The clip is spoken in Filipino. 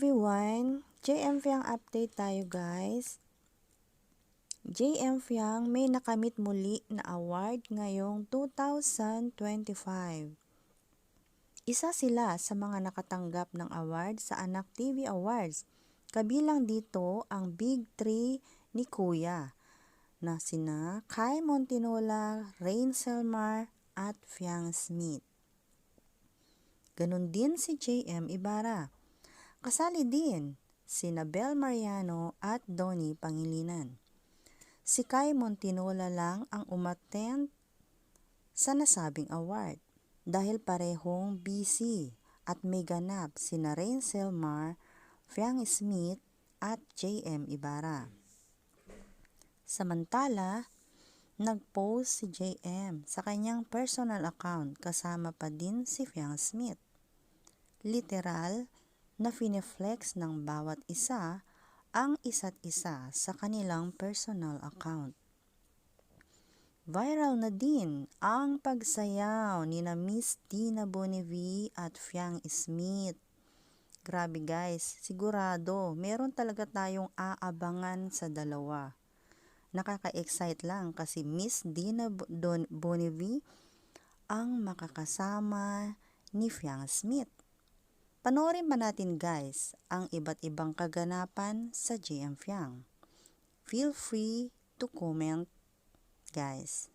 everyone! JM Fiang update tayo guys. JM Fiang may nakamit muli na award ngayong 2025. Isa sila sa mga nakatanggap ng award sa Anak TV Awards. Kabilang dito ang Big 3 ni Kuya na sina Kai Montinola, Rain Selmar at Fiang Smith. Ganon din si JM Ibarra. Kasali din sina Bel Mariano at Donnie Pangilinan. Si Kai Montinola lang ang umattend sa nasabing award dahil parehong busy at may ganap sina Rain Selmar, Fiang Smith at JM Ibarra. Samantala, nag-post si JM sa kanyang personal account kasama pa din si Fiang Smith. Literal na fineflex ng bawat isa ang isa't isa sa kanilang personal account. Viral na din ang pagsayaw ni na Miss Dina Bonnevie at Fiang Smith. Grabe guys, sigurado meron talaga tayong aabangan sa dalawa. Nakaka-excite lang kasi Miss Dina Bonnevie ang makakasama ni Fiang Smith. Panoorin pa natin guys ang iba't ibang kaganapan sa JM Fiang. Feel free to comment guys.